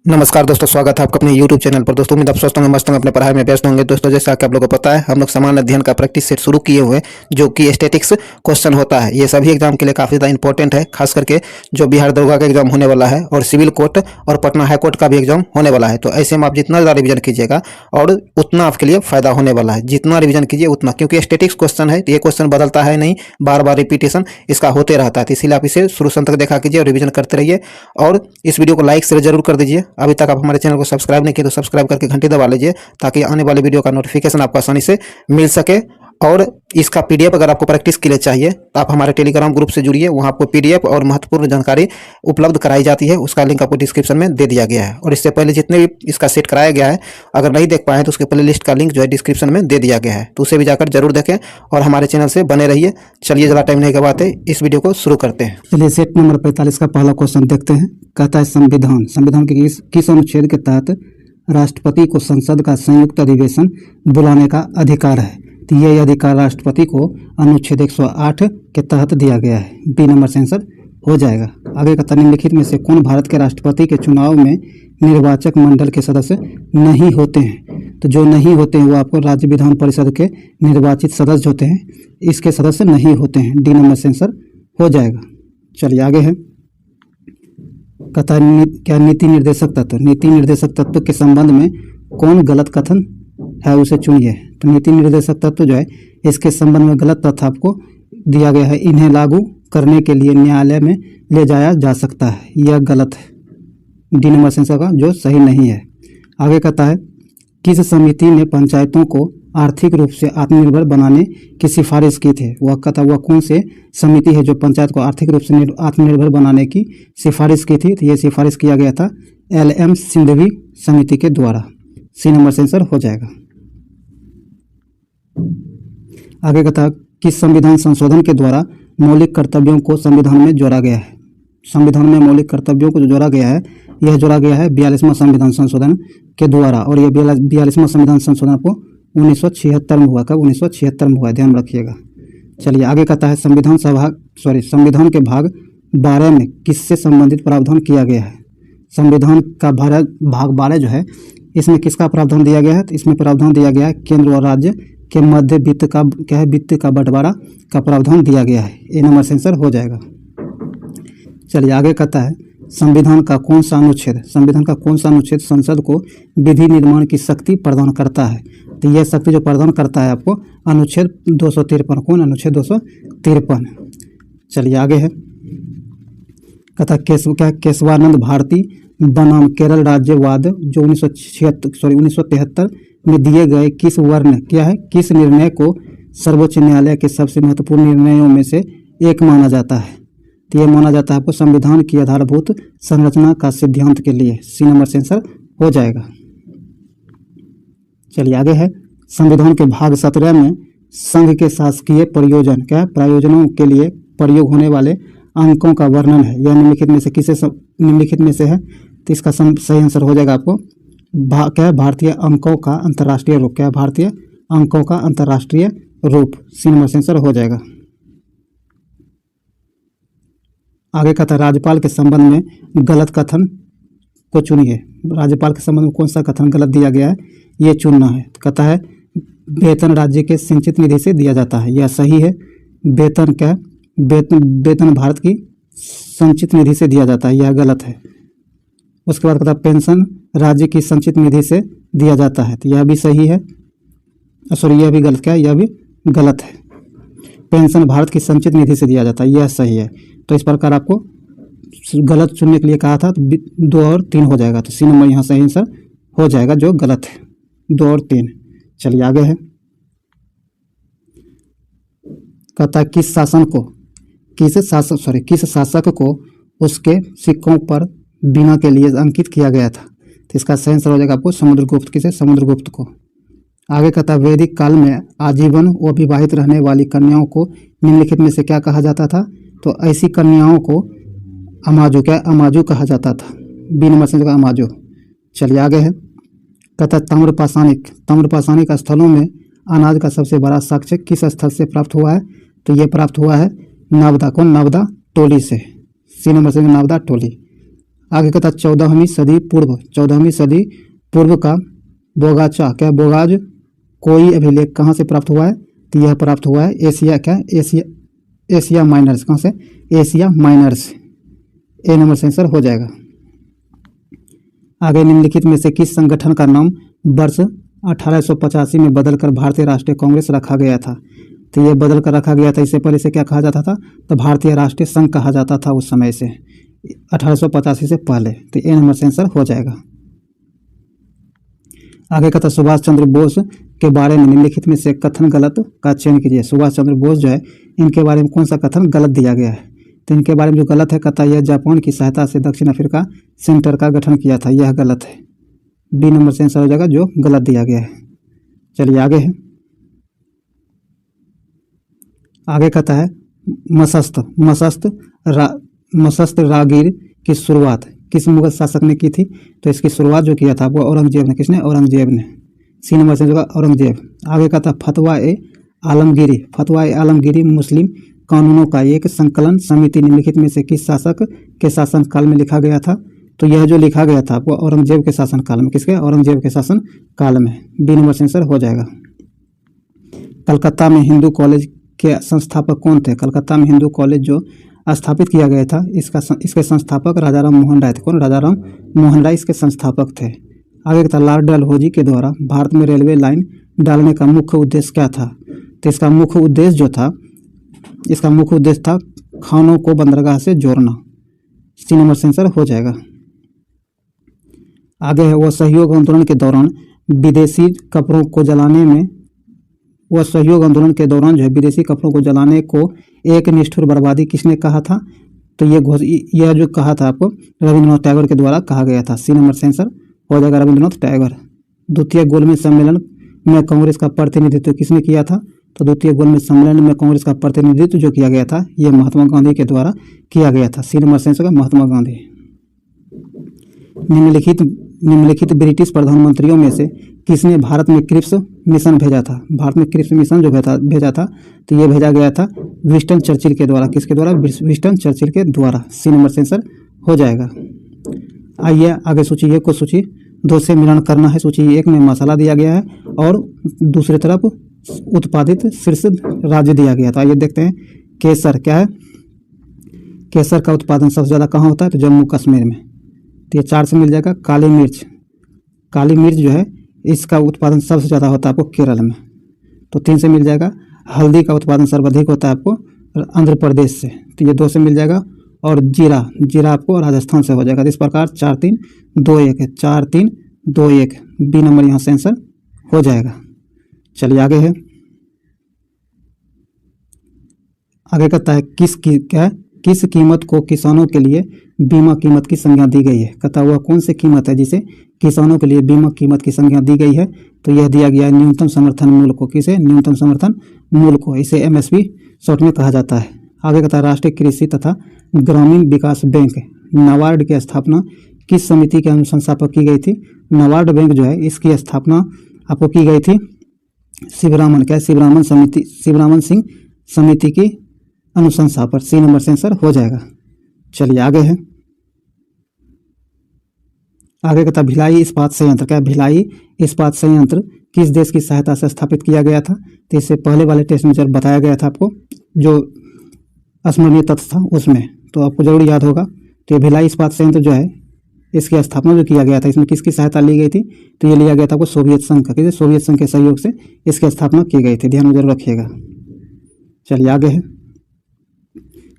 नमस्कार दोस्तों, स्वागत है आपका अपने YouTube चैनल पर। दोस्तों उम्मीद आप स्वस्थ होंगे, मस्त होंगे, अपने पढ़ाई में व्यस्त होंगे। दोस्तों जैसा कि आप लोगों को पता है, हम लोग सामान्य अध्ययन का प्रैक्टिस सेट शुरू किए हुए हैं, जो कि स्टैटिक्स क्वेश्चन होता है। ये सभी एग्जाम के लिए काफ़ी ज़्यादा इंपॉर्टेंट है, खास करके जो बिहार दरोगा का एग्जाम होने वाला है और सिविल कोर्ट और पटना हाई कोर्ट का भी एग्जाम होने वाला है। तो ऐसे में आप जितना ज़्यादा रिविजन कीजिएगा और उतना आपके लिए फायदा होने वाला है। जितना रिविजन कीजिए उतना, क्योंकि स्टैटिक्स क्वेश्चन है, ये क्वेश्चन बदलता है नहीं, बार बार रिपीटेशन इसका होते रहता है। तो इसीलिए आप इसे शुरू से अंत तक देखा कीजिए और रिविजन करते रहिए। और इस वीडियो को लाइक शेयर जरूर कर दीजिए। अभी तक आप हमारे चैनल को सब्सक्राइब नहीं किए तो सब्सक्राइब करके घंटी दबा लीजिए, ताकि आने वाली वीडियो का नोटिफिकेशन आपको आसानी से मिल सके। और इसका पीडीएफ अगर आपको प्रैक्टिस के लिए चाहिए तो आप हमारे टेलीग्राम ग्रुप से जुड़िए, वहाँ आपको पीडीएफ और महत्वपूर्ण जानकारी उपलब्ध कराई जाती है। उसका लिंक आपको डिस्क्रिप्शन में दे दिया गया है। और इससे पहले जितने भी इसका सेट कराया गया है, अगर नहीं देख पाए तो उसके प्ले लिस्ट का लिंक जो है डिस्क्रिप्शन में दे दिया गया है, तो उसे भी जाकर जरूर देखें और हमारे चैनल से बने रहिए। चलिए ज़्यादा टाइम नहीं गवाते, इस वीडियो को शुरू करते हैं। चलिए सेट नंबर 45 का पहला क्वेश्चन देखते हैं। कहता है संविधान के किस अनुच्छेद के तहत राष्ट्रपति को संसद का संयुक्त अधिवेशन बुलाने का अधिकार है। तो यह अधिकार राष्ट्रपति को अनुच्छेद 108 के तहत दिया गया है। बी नंबर से आंसर हो जाएगा। आगे का निम्नलिखित में से कौन भारत के राष्ट्रपति के चुनाव में निर्वाचक मंडल के सदस्य नहीं होते हैं। तो जो नहीं होते हैं वो आपको राज्य विधान परिषद के निर्वाचित सदस्य होते हैं, इसके सदस्य नहीं होते हैं। डी नंबर से आंसर हो जाएगा। चलिए आगे है। कहता है क्या नीति निर्देशक तत्व के संबंध में कौन गलत कथन है उसे चुनिए। तो नीति निर्देशक तत्व जो है, इसके संबंध में गलत तथ्य आपको दिया गया है। इन्हें लागू करने के लिए न्यायालय में ले जाया जा सकता है, यह गलत है। डी नंबर सेंसर का जो सही नहीं है। आगे कहता है किस समिति ने पंचायतों को आर्थिक रूप से आत्मनिर्भर बनाने की सिफारिश की थी। वह कहता वह कौन से समिति है जो पंचायत को आर्थिक रूप से आत्मनिर्भर बनाने की सिफारिश की थी। तो ये सिफारिश किया गया था LM सिंघवी समिति के द्वारा। सी नंबर से आंसर हो जाएगा। आगे कहता है किस संविधान संशोधन के द्वारा मौलिक कर्तव्यों को संविधान में जोड़ा गया है। संविधान में मौलिक कर्तव्यों को जो जोड़ा गया है, यह जोड़ा गया है 42वां संविधान संशोधन के द्वारा। और यह 42वां संविधान संशोधन आपको 1976 में हुआ। कब? 1976 में हुआ, ध्यान रखिएगा। चलिए आगे कहता है संविधान के भाग 12 में किससे संबंधित प्रावधान किया गया है। संविधान का भाग 12 जो है, इसमें किसका प्रावधान दिया गया है। तो इसमें प्रावधान दिया गया है केंद्र और राज्य के मध्य वित्त का बंटवारा का प्रावधान दिया गया है। ए नंबर से आंसर हो जाएगा। चलिए आगे कहता है संविधान का कौन सा अनुच्छेद संसद को विधि निर्माण की शक्ति प्रदान करता है। तो यह शक्ति जो प्रदान करता है आपको अनुच्छेद 253। कौन? अनुच्छेद 253। चलिए आगे है। कहता केशवानंद भारती बनाम केरल राज्यवाद जो 1973 में दिए गए किस निर्णय को सर्वोच्च न्यायालय के सबसे महत्वपूर्ण निर्णयों में से एक माना जाता है। तो यह माना जाता है आपको संविधान की आधारभूत संरचना का सिद्धांत के लिए। सी नंबर से आंसर हो जाएगा। चलिए आगे है। संविधान के भाग 17 में संघ के शासकीय प्रयोजनों के लिए प्रयोग होने वाले अंकों का वर्णन है। यह निम्नलिखित में से है। तो इसका सही आंसर हो जाएगा आपको भारतीय अंकों का अंतर्राष्ट्रीय रूप। भारतीय अंकों का अंतर्राष्ट्रीय रूप। सी नंबर से आंसर हो जाएगा। आगे कहता है राज्यपाल के संबंध में गलत कथन को चुनिए। राज्यपाल के संबंध में कौन सा कथन गलत दिया गया है, ये चुनना है। कहता है वेतन राज्य के संचित निधि से दिया जाता है, यह सही है। वेतन भारत की संचित निधि से दिया जाता है, यह गलत है। उसके बाद कहता है पेंशन राज्य की संचित निधि से दिया जाता है, तो यह भी सही है। यह भी गलत। यह भी गलत है। पेंशन भारत की संचित निधि से दिया जाता है, यह सही है। तो इस प्रकार आपको गलत चुनने के लिए कहा था, तो 2 और 3 हो जाएगा। तो सी नंबर यहाँ सही आंसर हो जाएगा, जो गलत है। 2 और 3। चलिए आगे है। कहता है किस शासक को उसके सिक्कों पर बीना के लिए अंकित किया गया था। तो इसका सही आंसर हो जाएगा आपको समुद्रगुप्त। किसे? समुद्रगुप्त को। आगे कहता है वैदिक काल में आजीवन व विवाहित रहने वाली कन्याओं को निम्नलिखित में से क्या कहा जाता था। तो ऐसी कन्याओं को अमाजू कहा जाता था। बी नंबर से अमाजू। चलिए आगे है। कहता है ताम्रपाषाणिक स्थलों में अनाज का सबसे बड़ा साक्ष्य किस स्थल से प्राप्त हुआ है। तो ये प्राप्त हुआ है नवदा टोली से। सी नंबर से नवदा टोली। आगे कहता 14वीं सदी पूर्व, 14वीं सदी पूर्व का बोगाचा क्या बोगाज कोई अभिलेख कहाँ से प्राप्त हुआ है? तो यह प्राप्त हुआ है एशिया क्या एशिया माइनर्स, कहाँ से? Asia minors. ए नंबर से आंसर हो जाएगा। आगे निम्नलिखित में से किस संगठन का नाम वर्ष 1885 में बदलकर भारतीय राष्ट्रीय कांग्रेस रखा गया था? तो ये बदल कर रखा गया था। इससे पहले से क्या कहा जाता था? तो भारतीय राष्ट्रीय संघ कहा जाता था उस समय से, 1885 से पहले। तो ए नंबर से आंसर हो जाएगा। आगे कहता सुभाष चंद्र बोस के बारे में निम्नलिखित में से कथन गलत का चयन कीजिए। सुभाष चंद्र बोस जो है, इनके बारे में कौन सा कथन गलत दिया गया है? तो इनके बारे में जो गलत है, कहता यह जापान की सहायता से दक्षिण अफ्रीका सेंटर का गठन किया था, यह गलत है। बी नंबर से आंसर हो जाएगा जो गलत दिया गया है। चलिए आगे है। आगे कहता है मशस्त रागीर की शुरुआत किस मुगल शासक ने की थी? तो इसकी शुरुआत जो किया था वो औरंगजेब ने। किसने? औरंगजेब ने। सी नंबर से होगा औरंगजेब। आगे कहता फतवा ए आलमगीरी मुस्लिम कानूनों का एक संकलन समिति निम्नलिखित में से किस शासक के शासनकाल में लिखा गया था? तो यह जो लिखा गया था वो औरंगजेब के शासनकाल में। किसके? औरंगजेब के शासनकाल में। बी नंबर से आंसर हो जाएगा। कलकत्ता में हिंदू कॉलेज के संस्थापक कौन थे? कलकत्ता में हिंदू कॉलेज जो स्थापित किया गया था, इसके संस्थापक राजाराम मोहन राय थे। कौन? राजाराम मोहन राय इसके संस्थापक थे। आगे था लॉर्ड डलहौजी के द्वारा भारत में रेलवे लाइन डालने का मुख्य उद्देश्य क्या था? तो इसका मुख्य उद्देश्य था खानों को बंदरगाह से जोड़ना। सी नंबर से आंसर हो जाएगा। आगे है वह सहयोग आंदोलन के दौरान विदेशी कपड़ों को जलाने को एक निष्ठुर बर्बादी किसने कहा था? तो यह जो कहा था आपको रविंद्रनाथ टैगोर के द्वारा कहा गया था। सी नंबर से आंसर हो जाएगा रविंद्रनाथ टैगोर। द्वितीय गोलमेज सम्मेलन में कांग्रेस का प्रतिनिधित्व किसने किया था? तो द्वितीय गोलमेज सम्मेलन में कांग्रेस का प्रतिनिधित्व जो किया गया था यह महात्मा गांधी के द्वारा किया गया था। सी नंबर से आंसर होगा महात्मा गांधी। निम्नलिखित ब्रिटिश प्रधानमंत्रियों में से किसने भारत में क्रिप्स मिशन भेजा था? भारत में क्रिप्स मिशन जो भेजा था तो ये भेजा गया था विंस्टन चर्चिल के द्वारा। किसके द्वारा? विंस्टन चर्चिल के द्वारा। सी नंबर से आंसर हो जाएगा। आइए आगे सूची 1 को सूची 2 से मिलान करना है। सूची 1 में मसाला दिया गया है और दूसरी तरफ उत्पादित शीर्ष राज्य दिया गया था। आइए देखते हैं। केसर क्या है? केसर का उत्पादन सबसे ज़्यादा कहाँ होता है? तो जम्मू कश्मीर में। तो ये 4 से मिल जाएगा। काली मिर्च जो है इसका उत्पादन सबसे ज़्यादा होता है आपको केरल में, तो 3 से मिल जाएगा। हल्दी का उत्पादन सर्वाधिक होता है आपको आंध्र प्रदेश से, तो ये 2 से मिल जाएगा। और जीरा आपको राजस्थान से हो जाएगा। तो इस प्रकार 4 3 2 1 है, 4 3 2 1 बी नंबर यहाँ से आंसर हो जाएगा। चलिए आगे है। आगे कहता है किस कीमत को किसानों के लिए बीमा कीमत की संज्ञा दी गई है? कहता हुआ कौन सी कीमत है जिसे किसानों के लिए बीमा कीमत की संज्ञा दी गई है? तो यह दिया गया है न्यूनतम समर्थन मूल्य को। किसे? न्यूनतम समर्थन मूल्य को। इसे MSP शॉर्ट में कहा जाता है। आगे कहता है राष्ट्रीय कृषि तथा ग्रामीण विकास बैंक नाबार्ड की स्थापना किस समिति के अनुसंस्थापक की गई थी? नाबार्ड बैंक जो है इसकी स्थापना आपको की गई थी शिवरामन सिंह समिति की अनुशंसा पर। सी नंबर से आंसर हो जाएगा। चलिए आगे है। आगे कहता भिलाई इस्पात संयंत्र। क्या भिलाई इस्पात संयंत्र किस देश की सहायता से स्थापित किया गया था? तो इससे पहले वाले टेस्ट में जब बताया गया था आपको जो स्मरणीय तथ्य था उसमें, तो आपको जरूर याद होगा। तो ये भिलाई इस्पात संयंत्र जो है इसकी स्थापना जो किया गया था इसमें किसकी सहायता ली गई थी? तो ये लिया गया था आपको सोवियत संघ का। किसी सोवियत संघ के सहयोग से इसकी स्थापना की गई थी, ध्यान में जरूर रखिएगा। चलिए आगे है।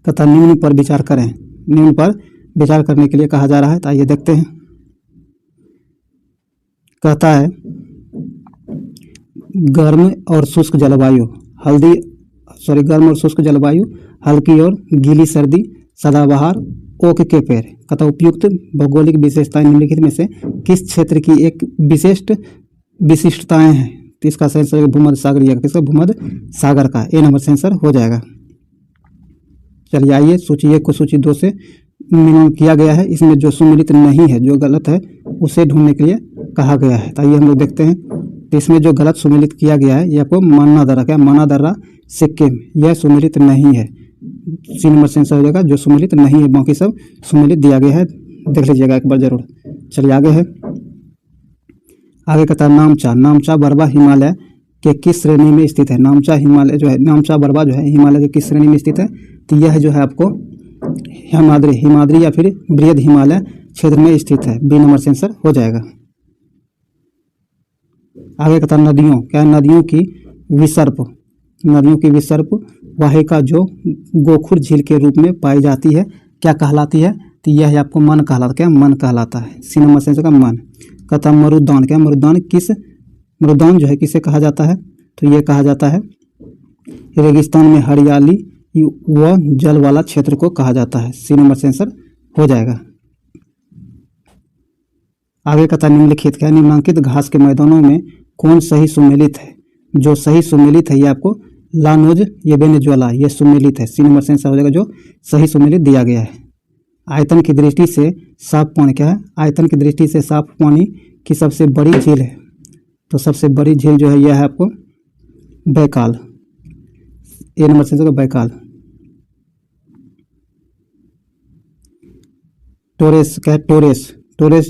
कहता निम्न पर विचार करें। निम्न पर विचार करने के लिए कहा जा रहा है, तो आइए देखते हैं। कहता है गर्म और शुष्क जलवायु हल्की और गीली सर्दी सदाबहार ओक के पेड़। कहता उपयुक्त भौगोलिक विशेषताएं निम्नलिखित में से किस क्षेत्र की एक विशिष्टताएं हैं? तो इसका आंसर भूमध्य सागरीय। किसका? भूमध्य सागर का। ए नंबर से आंसर हो जाएगा। चलिए आइए सूची 1 को सूची 2 से मिलान किया गया है। इसमें जो सुमेलित नहीं है, जो गलत है, उसे ढूंढने के लिए कहा गया है। तो आइए हम लोग देखते हैं। तो इसमें जो गलत सुमेलित किया गया है ये आपको माना दर्रा सिक्किम, यह सुमेलित नहीं है। सी नंबर से आंसर हो जाएगा जो सुमेलित नहीं है, बाकी सब सुमेलित दिया गया है। देख लीजिएगा एक बार जरूर। चलिए आगे है, आगे कहता है नामचा। नामचा बरवा हिमालय के किस श्रेणी में स्थित है? नामचा हिमालय जो है, नामचा बरवा जो है हिमालय के किस श्रेणी में स्थित है? तो यह जो है आपको हिमाद्री या फिर बृहद हिमालय क्षेत्र में स्थित है। बी नंबर से आंसर हो जाएगा। आगे कहता है नदियों, क्या है? नदियों की विसर्प वाहिका जो गोखुर झील के रूप में पाई जाती है क्या कहलाती है? तो यह है आपको मन कहलाता, क्या मन कहलाता है। सी नंबर से आंसर का मन। कहता है मरुदान, क्या मरुदान जो है किसे कहा जाता है? तो ये कहा जाता है रेगिस्तान में हरियाली व जल वाला क्षेत्र को कहा जाता है। सी नंबर से आंसर हो जाएगा। आगे कहता है निम्नलिखित, क्या निम्नांकित घास के मैदानों में कौन सही सुमेलित है? जो सही सुमेलित है ये आपको लानोज ये वेनेजुएला ये सुमेलित है। सी नंबर से आंसर हो जाएगा जो सही सुमेलित दिया गया है। आयतन की दृष्टि से साफ पानी, क्या है? आयतन की दृष्टि से साफ पानी की सबसे बड़ी झील है। तो सबसे बड़ी झील जो है यह है आपको बैकाल। ए नंबर से आंसर बैकाल। टोरेस, क्या है? टोरेस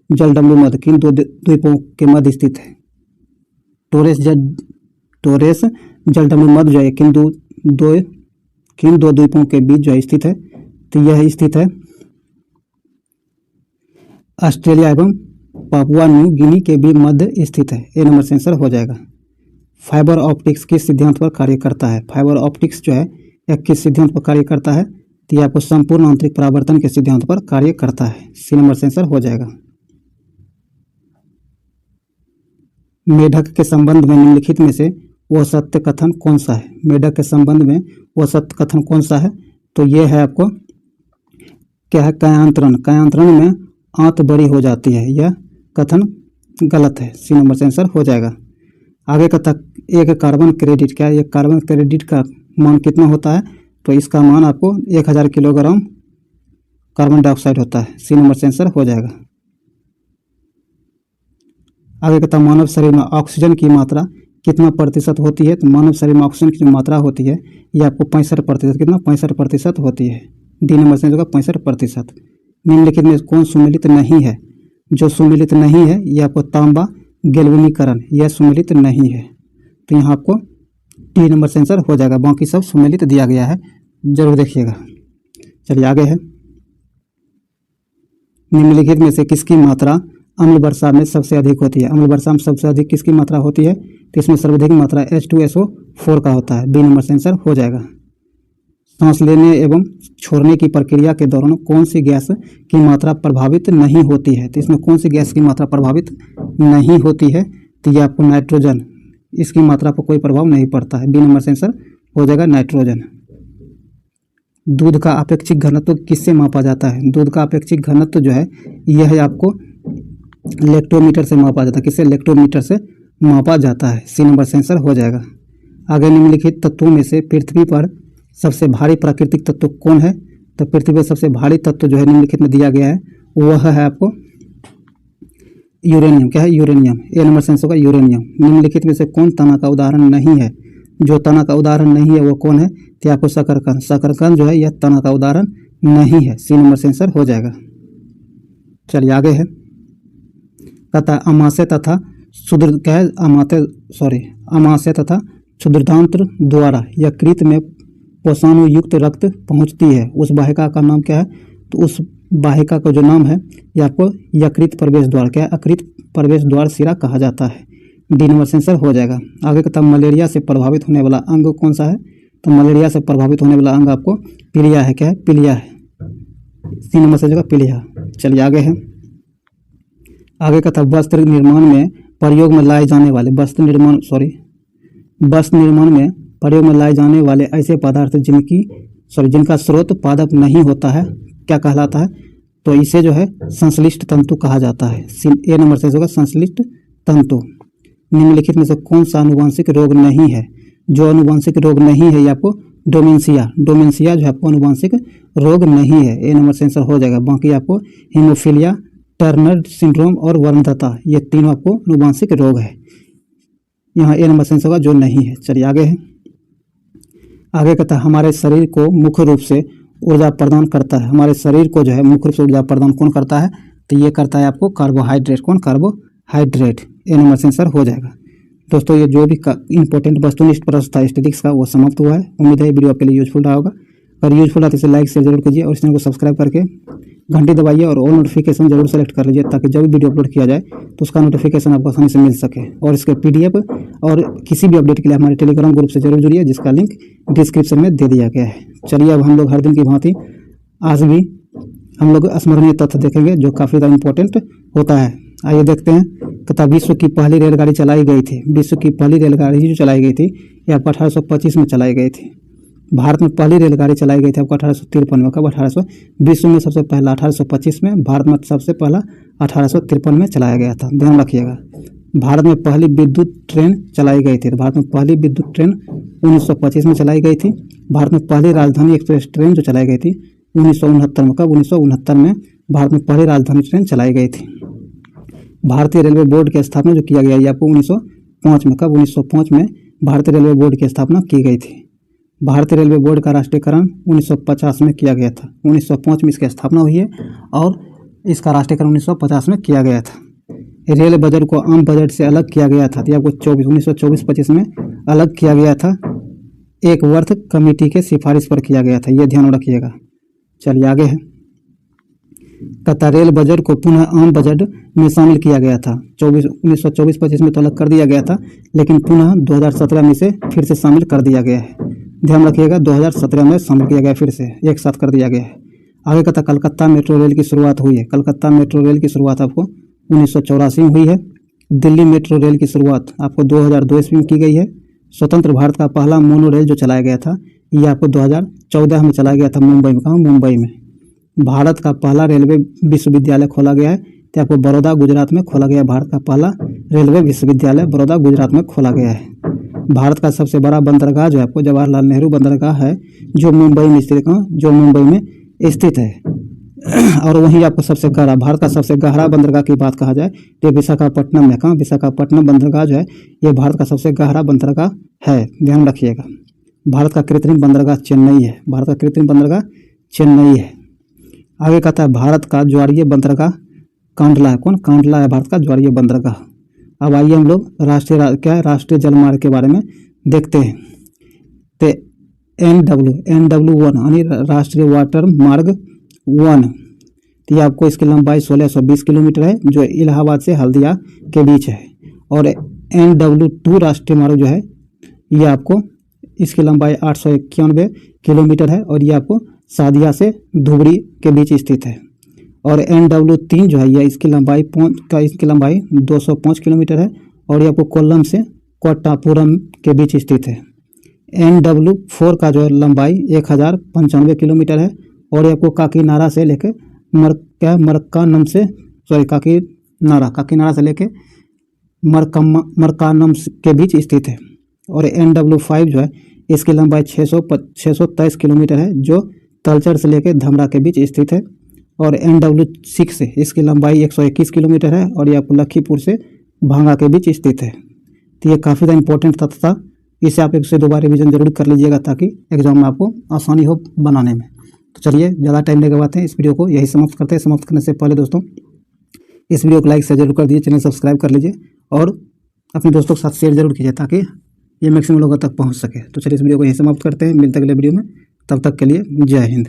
जलडमरू मध्य किन दो द्वीपों के मध्य स्थित है? टोरेस जलडमरू मध्य जो है किन दो द्वीपों के बीच जो है स्थित है? तो यह स्थित है ऑस्ट्रेलिया एवं पापुआ न्यू गिनी के भी मध्य स्थित है। ए नंबर से आंसर हो जाएगा। फाइबर ऑप्टिक्स किस सिद्धांत पर कार्य करता है? फाइबर ऑप्टिक्स जो है यह किस सिद्धांत पर कार्य करता है? तो यह आपको संपूर्ण आंतरिक परावर्तन के सिद्धांत पर कार्य करता है। सी नंबर से आंसर हो जाएगा। मेढक के संबंध में निम्नलिखित में से वह सत्य कथन कौन सा है? मेढक के संबंध में वह सत्य कथन कौन सा है? तो यह है आपको क्या है? कायांतरण में आंत बड़ी हो जाती है, यह कथन गलत है। सी नंबर से आंसर हो जाएगा। आगे का तक एक कार्बन क्रेडिट, क्या है? एक कार्बन क्रेडिट का मान कितना होता है? तो इसका मान आपको 1000 किलोग्राम कार्बन डाइऑक्साइड होता है। सी नंबर से आंसर हो जाएगा। आगे कहता मानव शरीर में ऑक्सीजन की मात्रा कितना प्रतिशत होती है? तो मानव शरीर में ऑक्सीजन की जो मात्रा होती है ये आपको 65%, कितना? 65% होती है। डी नंबर से आंसर 65%। निम्नलिखित में कौन सुमेलित नहीं है? जो सुमेलित नहीं है ये आपको तांबा गैल्वेनीकरण, यह सुमेलित नहीं है। तो यहाँ आपको डी नंबर से आंसर हो जाएगा। बाकी सब सुमेलित दिया गया है, जरूर देखिएगा। चलिए आगे है, निम्नलिखित में से किसकी मात्रा अम्ल वर्षा में सबसे अधिक होती है? अम्ल वर्षा में सबसे अधिक किसकी मात्रा होती है? तो इसमें सर्वाधिक मात्रा H2SO4 का होता है। बी नंबर से आंसर हो जाएगा। सांस लेने एवं छोड़ने की प्रक्रिया के दौरान कौन सी गैस की मात्रा प्रभावित नहीं होती है? तो इसमें कौन सी गैस की मात्रा प्रभावित नहीं होती है? तो ये आपको नाइट्रोजन, इसकी मात्रा पर कोई प्रभाव नहीं पड़ता है। बी नंबर से आंसर हो जाएगा नाइट्रोजन। दूध का अपेक्षित घनत्व किससे मापा जाता है? दूध का अपेक्षित घनत्व जो है यह है आपको लेक्टोमीटर से मापा जाता है। किससे? लेक्टोमीटर से मापा जाता है। सी नंबर से आंसर हो जाएगा। आगे निम्नलिखित तत्वों में से पृथ्वी पर सबसे भारी प्राकृतिक तत्व कौन है? तो पृथ्वी पर सबसे भारी तत्व जो है निम्नलिखित में दिया गया है वह है आपको यूरेनियम। क्या है? यूरेनियम। ए नंबर से आंसर होगा यूरेनियम। निम्नलिखित में से कौन तना का उदाहरण नहीं है? जो तना का उदाहरण नहीं है वो कौन है? तो आपको शकरकंद। शकरकंद जो है यह तना का उदाहरण नहीं है। सी नंबर से आंसर हो जाएगा। चलिए आगे है, कहता अमाशय तथा शुद्र, क्या है? अमाशय तथा क्षुद्रांत्र द्वारा यकृत में पोषाणु युक्त रक्त पहुंचती है, उस वाहिका का नाम क्या है? तो उस वाहिका का जो नाम है ये आपको यकृत प्रवेश द्वार, क्या है? यकृत प्रवेश द्वार शिरा कहा जाता है। डी नंबर से आंसर हो जाएगा। आगे कहता मलेरिया से प्रभावित होने वाला अंग कौन सा है? तो मलेरिया से प्रभावित होने वाला अंग आपको पीलिया है। क्या है? पीलिया है। सी नंबर से जगह पीलिया। चलिए आगे है, आगे कहता वस्त्र निर्माण में प्रयोग में लाए जाने वाले वस्त्र निर्माण में प्रयोग में लाए जाने वाले ऐसे पदार्थ जिनका स्रोत पादप नहीं होता है क्या कहलाता है? तो इसे जो है संश्लिष्ट तंतु कहा जाता है। ए नंबर से होगा संश्लिष्ट तंतु। निम्नलिखित में से कौन सा आनुवंशिक रोग नहीं है? जो आनुवंशिक रोग नहीं है ये आपको डोमेंशिया जो है आपको आनुवंशिक रोग नहीं है। ए नंबर से आंसर हो जाएगा। बाकी आपको हीमोफीलिया, टर्नर सिंड्रोम और वर्णदता ये तीनों आपको आनुवंशिक रोग है। यहाँ ए नंबर से आंसर होगा जो नहीं है। चलिए आगे है, आगे कहता है हमारे शरीर को मुख्य रूप से ऊर्जा प्रदान करता है, हमारे शरीर को जो है मुख्य रूप से ऊर्जा प्रदान कौन करता है, तो ये करता है आपको कार्बोहाइड्रेट। कौन? कार्बोहाइड्रेट। ये नंबर से आंसर हो जाएगा। दोस्तों ये जो भी इंपॉर्टेंट वस्तुनिष्ठ प्रश्न था स्टैटिक्स का वो समाप्त हुआ है। उम्मीद है वीडियो आपके लिए यूजफुल रहा होगा। अगर यूजफुल है तो इसे लाइक शेयर जरूर कीजिए और इस चैनल को सब्सक्राइब करके घंटी दबाइए और ऑल नोटिफिकेशन जरूर सेलेक्ट कर लीजिए, ताकि जब भी वीडियो अपलोड किया जाए तो उसका नोटिफिकेशन आपको आसानी से मिल सके। और इसके PDF और किसी भी अपडेट के लिए हमारे टेलीग्राम ग्रुप से जरूर जुड़िए, जिसका लिंक डिस्क्रिप्शन में दे दिया गया है। चलिए अब हम लोग हर दिन की भांति आज भी हम लोग स्मरणीय तथ्य देखेंगे जो काफ़ी ज़्यादा इंपॉर्टेंट होता है। आइए देखते हैं। तथा विश्व की पहली रेलगाड़ी चलाई गई थी। विश्व की पहली रेलगाड़ी जो चलाई गई थी ये आपको 1825 में चलाई गई थी। भारत में पहली रेलगाड़ी चलाई गई थी आपको 1853 में। कब? 1800। विश्व में सबसे पहला 1825 में, भारत में सबसे पहला 1853 में चलाया गया था। ध्यान रखिएगा। भारत में पहली विद्युत ट्रेन चलाई गई थी। भारत में पहली विद्युत ट्रेन 1925 में चलाई गई थी। भारत में पहली राजधानी एक्सप्रेस ट्रेन जो चलाई गई थी 1969 में। कब? 1969 में भारत में पहली राजधानी ट्रेन चलाई गई थी। भारतीय रेलवे बोर्ड की स्थापना जो किया गया ये आपको 1905 में। कब? 1905 में भारतीय रेलवे बोर्ड की स्थापना की गई थी। भारतीय रेलवे बोर्ड का राष्ट्रीयकरण 1950 में किया गया था। 1905 में इसकी स्थापना हुई है और इसका राष्ट्रीयकरण 1950 में किया गया था। रेल बजट को आम बजट से अलग किया गया था। आपको 1924-25 में अलग किया गया था। एक वर्थ कमेटी के सिफारिश पर किया गया था, ये ध्यान रखिएगा। चलिए आगे है। तथा रेल बजट को पुनः आम बजट में शामिल किया गया था। 1924-25 में तो अलग कर दिया गया था, लेकिन पुनः 2017 में इसे फिर से शामिल कर दिया गया है। ध्यान रखिएगा, 2017 में शामिल किया गया, फिर से एक साथ कर दिया गया है। आगे कहता कलकत्ता मेट्रो रेल की शुरुआत हुई है। कलकत्ता मेट्रो रेल की शुरुआत आपको 1984 में हुई है। दिल्ली मेट्रो रेल की शुरुआत आपको 2002 ईस्वी में की गई है। स्वतंत्र भारत का पहला मोनो रेल जो चलाया गया था ये आपको 2014 में चलाया गया था मुंबई में। कहाँ? मुंबई में। भारत का पहला रेलवे विश्वविद्यालय खोला गया है तो आपको बड़ौदा गुजरात में खोला गया है। भारत का पहला रेलवे विश्वविद्यालय बड़ौदा गुजरात में खोला गया है। भारत का सबसे बड़ा बंदरगाह जो है आपको जवाहरलाल नेहरू बंदरगाह है, जो मुंबई में स्थित है। जो मुंबई में स्थित है। और वहीं आपको सबसे गहरा, भारत का सबसे गहरा बंदरगाह की बात कहा जाए तो विशाखापट्टनम में। कहाँ? विशाखापट्टनम बंदरगाह जो है ये भारत का सबसे गहरा बंदरगाह है। ध्यान रखिएगा। भारत का कृत्रिम बंदरगाह चेन्नई है। भारत का कृत्रिम बंदरगाह चेन्नई है। आगे कहता है भारत का ज्वारीय बंदरगाह कांडला है। कौन? कांडला है भारत का ज्वारीय बंदरगाह। अब आइए हम लोग राष्ट्रीय जलमार्ग के बारे में देखते हैं। तो NW1 यानी राष्ट्रीय वाटर मार्ग 1, तो ये आपको इसकी लंबाई 1620 किलोमीटर है, जो इलाहाबाद से हल्दिया के बीच है। और NW2 राष्ट्रीय मार्ग जो है ये आपको इसकी लंबाई 891 किलोमीटर है और ये आपको सादिया से धुबरी के बीच स्थित है। और NW3 जो है ये इसकी लंबाई 205 किलोमीटर है और ये आपको कोल्लम से कोट्टापुरम के बीच स्थित है। NW4 का जो है लंबाई 1095 किलोमीटर है और ये आपको काकीनाडा से लेकर काकीनाडा से लेकर मरकानम के बीच स्थित है। और NW5 जो है इसकी लंबाई 623 किलोमीटर है, जो तलचर से लेकर धमरा के बीच स्थित है। और NW6 इसकी लंबाई 121 किलोमीटर है और ये आपको लखीपुर से भांगा के बीच स्थित है। तो ये काफ़ी ज़्यादा इंपॉर्टेंट तथ्य था, इसे आप एक से दो बार रिविजन जरूर कर लीजिएगा ताकि एग्जाम में आपको आसानी हो बनाने में। तो चलिए ज़्यादा टाइम नहीं गवाते हैं, इस वीडियो को यही समाप्त करते हैं। समाप्त करने से पहले दोस्तों इस वीडियो को लाइक से जरूर कर दीजिए, चैनल सब्सक्राइब कर लीजिए और अपने दोस्तों के साथ शेयर जरूर कीजिए ताकि ये मैक्सिमम लोगों तक पहुँच सके। तो चलिए इस वीडियो को यही समाप्त करते हैं, मिलते अगले वीडियो में, तब तक के लिए जय हिंद।